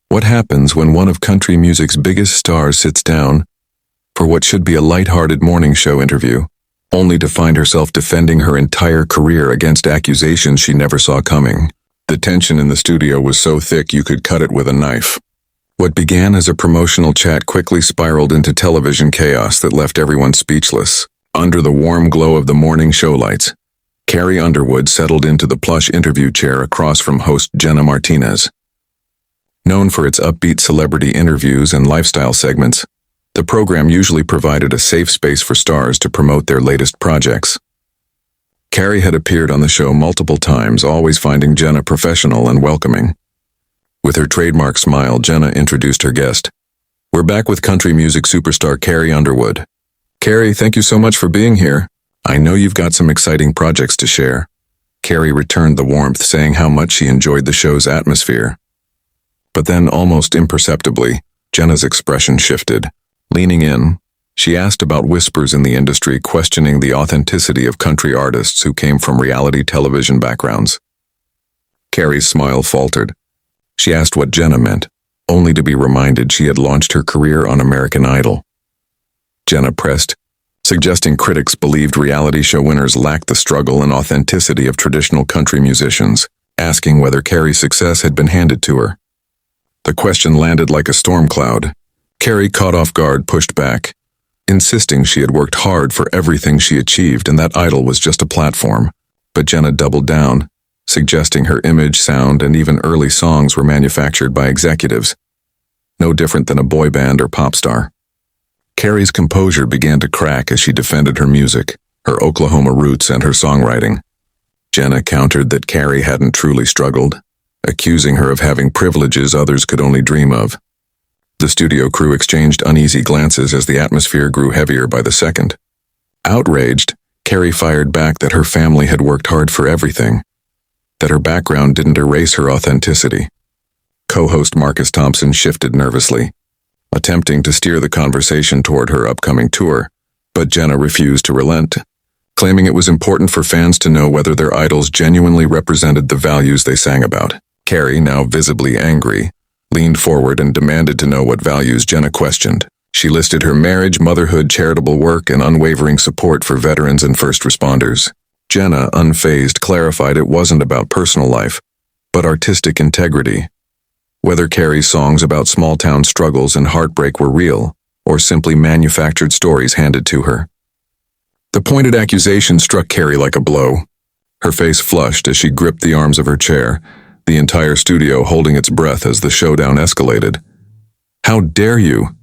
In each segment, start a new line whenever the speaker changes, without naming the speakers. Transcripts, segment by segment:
What happens when one of country music's biggest stars sits down for what should be a lighthearted morning show interview, only to find herself defending her entire career against accusations she never saw coming? The tension in the studio was so thick you could cut it with a knife. What began as a promotional chat quickly spiraled into television chaos that left everyone speechless. Under the warm glow of the morning show lights, Carrie Underwood settled into the plush interview chair across from host Jenna Martinez. Known for its upbeat celebrity interviews and lifestyle segments, the program usually provided a safe space for stars to promote their latest projects. Carrie had appeared on the show multiple times, always finding Jenna professional and welcoming. With her trademark smile, Jenna introduced her guest. "We're back with country music superstar Carrie Underwood. Carrie, thank you so much for being here. I know you've got some exciting projects to share." Carrie returned the warmth, saying how much she enjoyed the show's atmosphere. But then, almost imperceptibly, Jenna's expression shifted. Leaning in, she asked about whispers in the industry, questioning the authenticity of country artists who came from reality television backgrounds. Carrie's smile faltered. She asked what Jenna meant, only to be reminded she had launched her career on American Idol. Jenna pressed, suggesting critics believed reality show winners lacked the struggle and authenticity of traditional country musicians, asking whether Carrie's success had been handed to her. The question landed like a storm cloud. Carrie, caught off guard, pushed back, insisting she had worked hard for everything she achieved and that Idol was just a platform. But Jenna doubled down, suggesting her image, sound, and even early songs were manufactured by executives, no different than a boy band or pop star. Carrie's composure began to crack as she defended her music, her Oklahoma roots, and her songwriting. Jenna countered that Carrie hadn't truly struggled, accusing her of having privileges others could only dream of. The studio crew exchanged uneasy glances as the atmosphere grew heavier by the second. Outraged, Carrie fired back that her family had worked hard for everything, that her background didn't erase her authenticity. Co-host Marcus Thompson shifted nervously, attempting to steer the conversation toward her upcoming tour, but Jenna refused to relent, claiming it was important for fans to know whether their idols genuinely represented the values they sang about. Carrie, now visibly angry, leaned forward and demanded to know what values Jenna questioned. She listed her marriage, motherhood, charitable work, and unwavering support for veterans and first responders. Jenna, unfazed, clarified it wasn't about personal life, but artistic integrity. Whether Carrie's songs about small-town struggles and heartbreak were real, or simply manufactured stories handed to her. The pointed accusation struck Carrie like a blow. Her face flushed as she gripped the arms of her chair, the entire studio holding its breath as the showdown escalated. "How dare you?"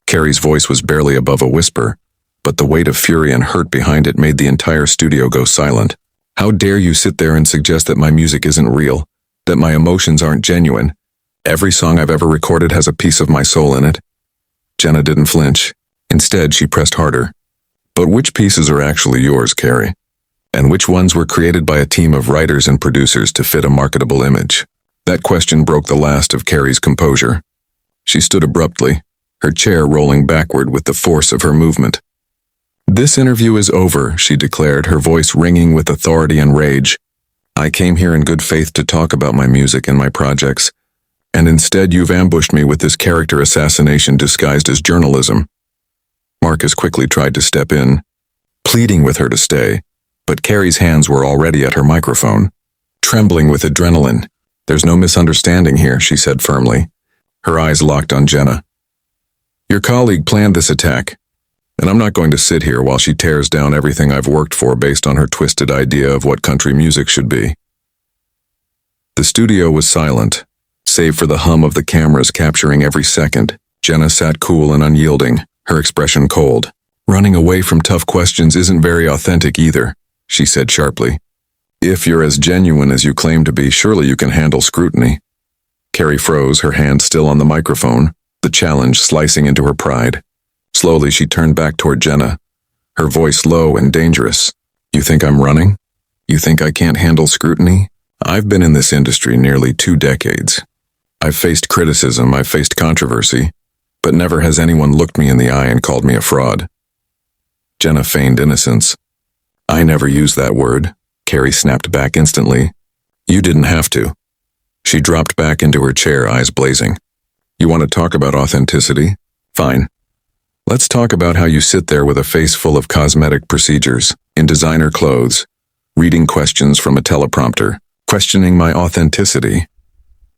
Carrie's voice was barely above a whisper, but the weight of fury and hurt behind it made the entire studio go silent. "How dare you sit there and suggest that my music isn't real, that my emotions aren't genuine? Every song I've ever recorded has a piece of my soul in it." Jenna didn't flinch. Instead, she pressed harder. "But which pieces are actually yours, Carrie? And which ones were created by a team of writers and producers to fit a marketable image?" That question broke the last of Carrie's composure. She stood abruptly, her chair rolling backward with the force of her movement. "This interview is over," she declared, her voice ringing with authority and rage. "I came here in good faith to talk about my music and my projects, and instead you've ambushed me with this character assassination disguised as journalism." Marcus quickly tried to step in, pleading with her to stay, but Carrie's hands were already at her microphone. Trembling with adrenaline, "There's no misunderstanding here," she said firmly, her eyes locked on Jenna. "Your colleague planned this attack, and I'm not going to sit here while she tears down everything I've worked for based on her twisted idea of what country music should be." The studio was silent, save for the hum of the cameras capturing every second. Jenna sat cool and unyielding, her expression cold. "Running away from tough questions isn't very authentic either," she said sharply. "If you're as genuine as you claim to be, surely you can handle scrutiny." Carrie froze, her hand still on the microphone, the challenge slicing into her pride. Slowly she turned back toward Jenna, her voice low and dangerous. "You think I'm running? You think I can't handle scrutiny? I've been in this industry nearly 2 decades. I've faced criticism, I've faced controversy, but never has anyone looked me in the eye and called me a fraud." Jenna feigned innocence. "I never used that word," Carrie snapped back instantly. "You didn't have to." She dropped back into her chair, eyes blazing. You want to talk about authenticity? Fine. Let's talk about how you sit there with a face full of cosmetic procedures, in designer clothes, reading questions from a teleprompter, questioning my authenticity.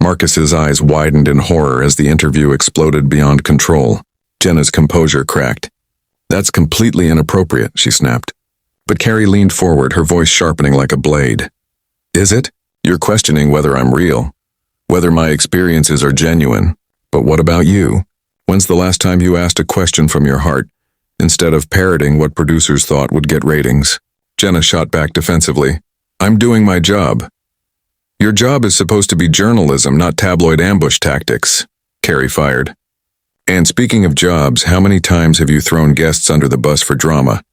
Marcus's eyes widened in horror as the interview exploded beyond control. Jenna's composure cracked. That's completely inappropriate, she snapped. But Carrie leaned forward, her voice sharpening like a blade. Is it? You're questioning whether I'm real, whether my experiences are genuine. But what about you? When's the last time you asked a question from your heart, instead of parroting what producers thought would get ratings? Jenna shot back defensively. I'm doing my job. Your job is supposed to be journalism, not tabloid ambush tactics, Carrie fired. And speaking of jobs, how many times have you thrown guests under the bus for drama?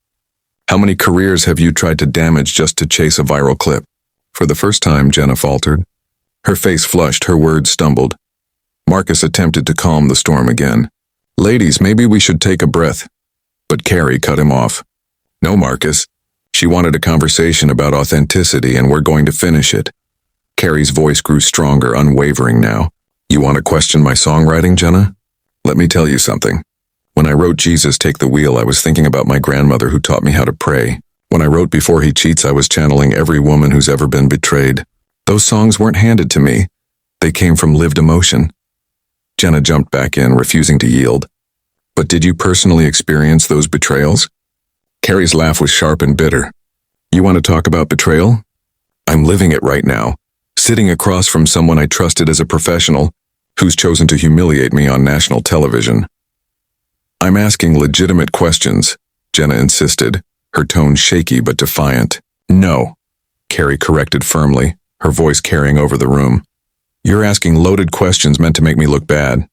How many careers have you tried to damage just to chase a viral clip? For the first time, Jenna faltered. Her face flushed, her words stumbled. Marcus attempted to calm the storm again. Ladies, maybe we should take a breath. But Carrie cut him off. No, Marcus. She wanted a conversation about authenticity, and we're going to finish it. Carrie's voice grew stronger, unwavering now. You want to question my songwriting, Jenna? Let me tell you something. When I wrote Jesus Take the Wheel, I was thinking about my grandmother who taught me how to pray. When I wrote Before He Cheats, I was channeling every woman who's ever been betrayed. Those songs weren't handed to me. They came from lived emotion. Jenna jumped back in, refusing to yield. But did you personally experience those betrayals? Carrie's laugh was sharp and bitter. You want to talk about betrayal? I'm living it right now, sitting across from someone I trusted as a professional, who's chosen to humiliate me on national television. I'm asking legitimate questions, Jenna insisted, her tone shaky but defiant. No, Carrie corrected firmly, her voice carrying over the room. You're asking loaded questions meant to make me look bad.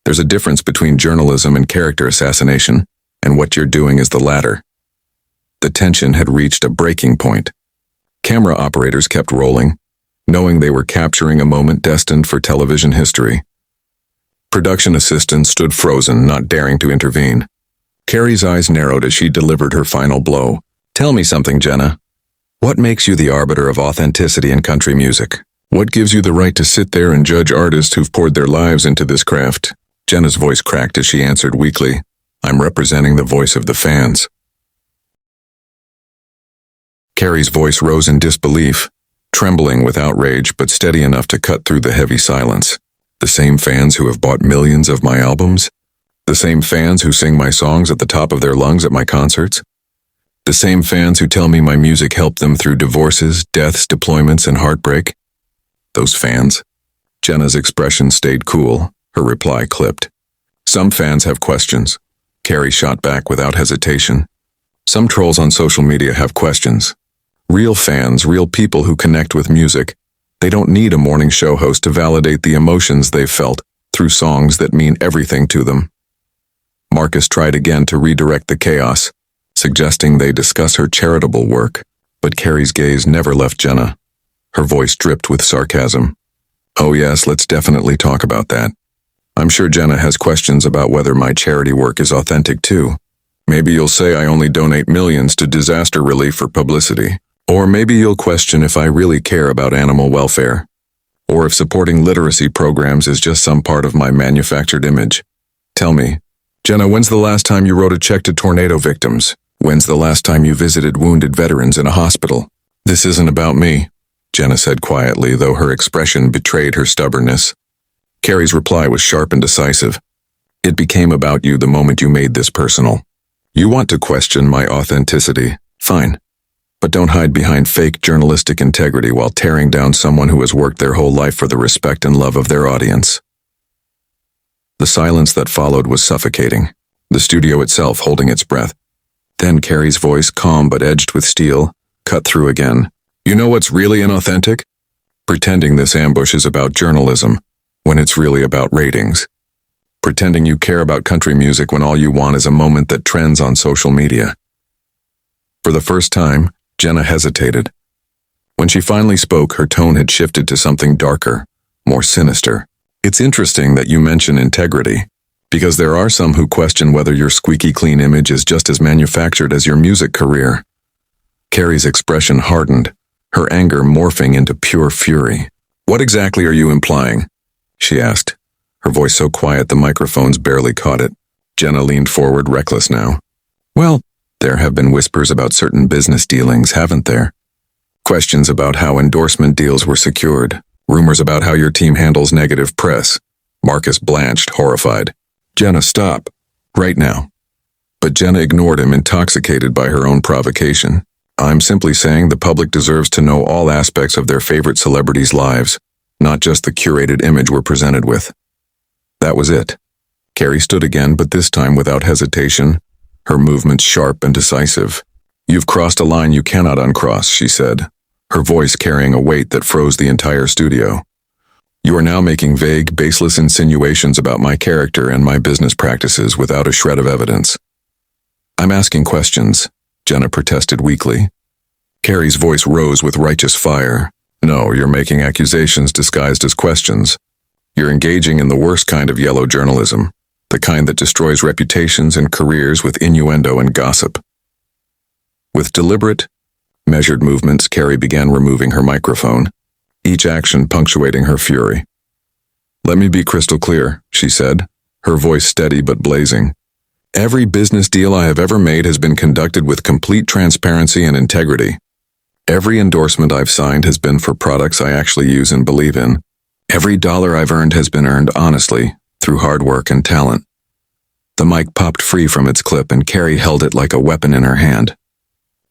There's a difference between journalism and character assassination, and what you're doing is the latter. The tension had reached a breaking point. Camera operators kept rolling, knowing they were capturing a moment destined for television history. Production assistants stood frozen, not daring to intervene. Carrie's eyes narrowed as she delivered her final blow. Tell me something, Jenna. What makes you the arbiter of authenticity in country music? What gives you the right to sit there and judge artists who've poured their lives into this craft? Jenna's voice cracked as she answered weakly, I'm representing the voice of the fans. Carrie's voice rose in disbelief, trembling with outrage but steady enough to cut through the heavy silence. The same fans who have bought millions of my albums? The same fans who sing my songs at the top of their lungs at my concerts? The same fans who tell me my music helped them through divorces, deaths, deployments, and heartbreak? Those fans? Jenna's expression stayed cool, her reply clipped. Some fans have questions. Carrie shot back without hesitation. Some trolls on social media have questions. Real fans, real people who connect with music. They don't need a morning show host to validate the emotions they've felt through songs that mean everything to them. Marcus tried again to redirect the chaos, suggesting they discuss her charitable work, but Carrie's gaze never left Jenna. Her voice dripped with sarcasm. Oh yes, let's definitely talk about that. I'm sure Jenna has questions about whether my charity work is authentic too. Maybe you'll say I only donate millions to disaster relief for publicity. Or maybe you'll question if I really care about animal welfare. Or if supporting literacy programs is just some part of my manufactured image. Tell me, Jenna, when's the last time you wrote a check to tornado victims? When's the last time you visited wounded veterans in a hospital? This isn't about me, Jenna said quietly, though her expression betrayed her stubbornness. Carrie's reply was sharp and decisive. It became about you the moment you made this personal. You want to question my authenticity? Fine. But don't hide behind fake journalistic integrity while tearing down someone who has worked their whole life for the respect and love of their audience. The silence that followed was suffocating, the studio itself holding its breath. Then Carrie's voice, calm but edged with steel, cut through again. You know what's really inauthentic? Pretending this ambush is about journalism, when it's really about ratings. Pretending you care about country music when all you want is a moment that trends on social media. For the first time, Jenna hesitated. When she finally spoke, her tone had shifted to something darker, more sinister. It's interesting that you mention integrity, because there are some who question whether your squeaky clean image is just as manufactured as your music career. Carrie's expression hardened, her anger morphing into pure fury. What exactly are you implying? She asked, her voice so quiet the microphones barely caught it. Jenna leaned forward, reckless now. Well, there have been whispers about certain business dealings, haven't there? Questions about how endorsement deals were secured. Rumors about how your team handles negative press. Marcus blanched, horrified. Jenna, stop. Right now. But Jenna ignored him, intoxicated by her own provocation. I'm simply saying the public deserves to know all aspects of their favorite celebrities' lives, not just the curated image we're presented with. That was it. Carrie stood again, but this time without hesitation, her movements sharp and decisive. You've crossed a line you cannot uncross, she said, her voice carrying a weight that froze the entire studio. You are now making vague, baseless insinuations about my character and my business practices without a shred of evidence. I'm asking questions, Jenna protested weakly. Carrie's voice rose with righteous fire. No, you're making accusations disguised as questions. You're engaging in the worst kind of yellow journalism, the kind that destroys reputations and careers with innuendo and gossip. With deliberate, measured movements, Carrie began removing her microphone, each action punctuating her fury. Let me be crystal clear, she said, her voice steady but blazing. Every business deal I have ever made has been conducted with complete transparency and integrity. Every endorsement I've signed has been for products I actually use and believe in. Every dollar I've earned has been earned honestly, through hard work and talent. The mic popped free from its clip and Carrie held it like a weapon in her hand.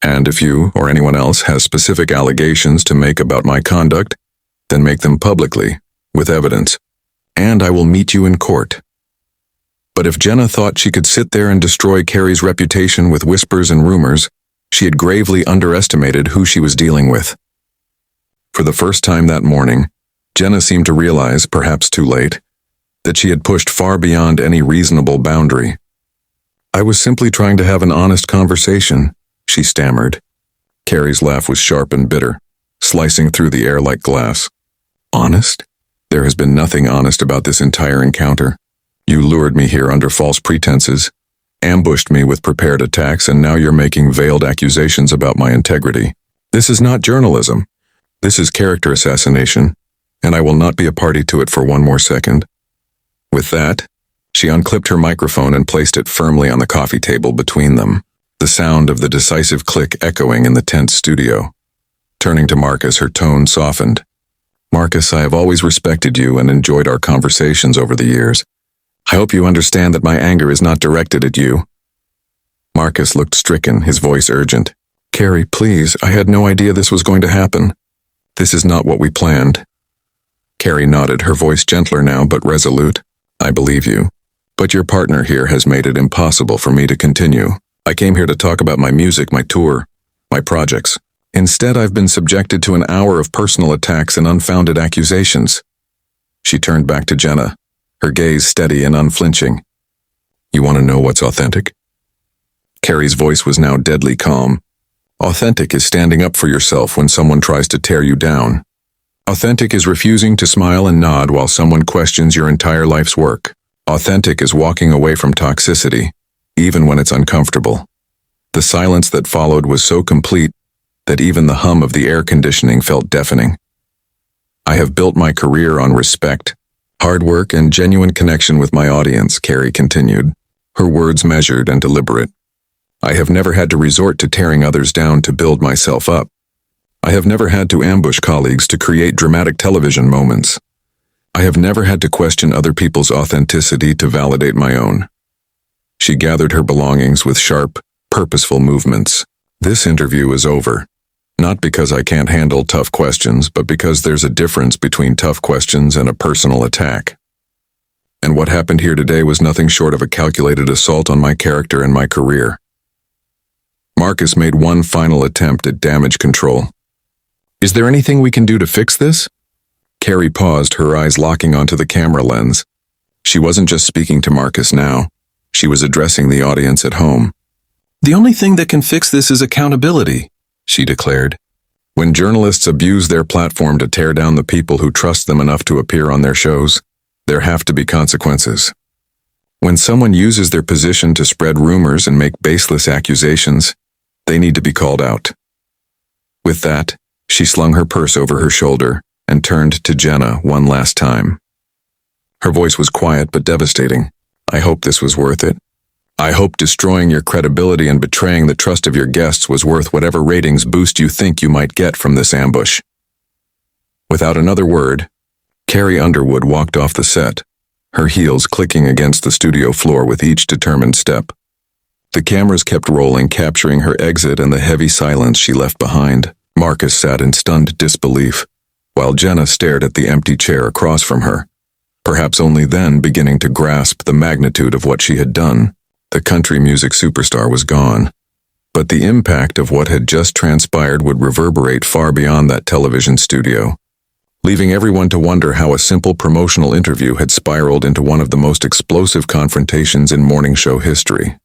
And if you, or anyone else, has specific allegations to make about my conduct, then make them publicly, with evidence, and I will meet you in court. But if Jenna thought she could sit there and destroy Carrie's reputation with whispers and rumors, she had gravely underestimated who she was dealing with. For the first time that morning, Jenna seemed to realize, perhaps too late, that she had pushed far beyond any reasonable boundary. I was simply trying to have an honest conversation, she stammered. Carrie's laugh was sharp and bitter, slicing through the air like glass. Honest? There has been nothing honest about this entire encounter. You lured me here under false pretenses, ambushed me with prepared attacks, and now you're making veiled accusations about my integrity. This is not journalism. This is character assassination, and I will not be a party to it for one more second. With that, she unclipped her microphone and placed it firmly on the coffee table between them, the sound of the decisive click echoing in the tense studio. Turning to Marcus, her tone softened. Marcus, I have always respected you and enjoyed our conversations over the years. I hope you understand that my anger is not directed at you. Marcus looked stricken, his voice urgent. Carrie, please, I had no idea this was going to happen. This is not what we planned. Carrie nodded, her voice gentler now but resolute. I believe you. But your partner here has made it impossible for me to continue. I came here to talk about my music, my tour, my projects. Instead, I've been subjected to an hour of personal attacks and unfounded accusations. She turned back to Jenna, her gaze steady and unflinching. You want to know what's authentic? Carrie's voice was now deadly calm. Authentic is standing up for yourself when someone tries to tear you down. Authentic is refusing to smile and nod while someone questions your entire life's work. Authentic is walking away from toxicity, even when it's uncomfortable. The silence that followed was so complete that even the hum of the air conditioning felt deafening. I have built my career on respect, hard work, and genuine connection with my audience, Carrie continued, her words measured and deliberate. I have never had to resort to tearing others down to build myself up. I have never had to ambush colleagues to create dramatic television moments. I have never had to question other people's authenticity to validate my own. She gathered her belongings with sharp, purposeful movements. This interview is over. Not because I can't handle tough questions, but because there's a difference between tough questions and a personal attack. And what happened here today was nothing short of a calculated assault on my character and my career. Marcus made one final attempt at damage control. Is there anything we can do to fix this? Carrie paused, her eyes locking onto the camera lens. She wasn't just speaking to Marcus now. She was addressing the audience at home. The only thing that can fix this is accountability, she declared. When journalists abuse their platform to tear down the people who trust them enough to appear on their shows, there have to be consequences. When someone uses their position to spread rumors and make baseless accusations, they need to be called out. With that, she slung her purse over her shoulder and turned to Jenna one last time. Her voice was quiet but devastating. I hope this was worth it. I hope destroying your credibility and betraying the trust of your guests was worth whatever ratings boost you think you might get from this ambush. Without another word, Carrie Underwood walked off the set, her heels clicking against the studio floor with each determined step. The cameras kept rolling, capturing her exit and the heavy silence she left behind. Marcus sat in stunned disbelief, while Jenna stared at the empty chair across from her, perhaps only then beginning to grasp the magnitude of what she had done. The country music superstar was gone, but the impact of what had just transpired would reverberate far beyond that television studio, leaving everyone to wonder how a simple promotional interview had spiraled into one of the most explosive confrontations in morning show history.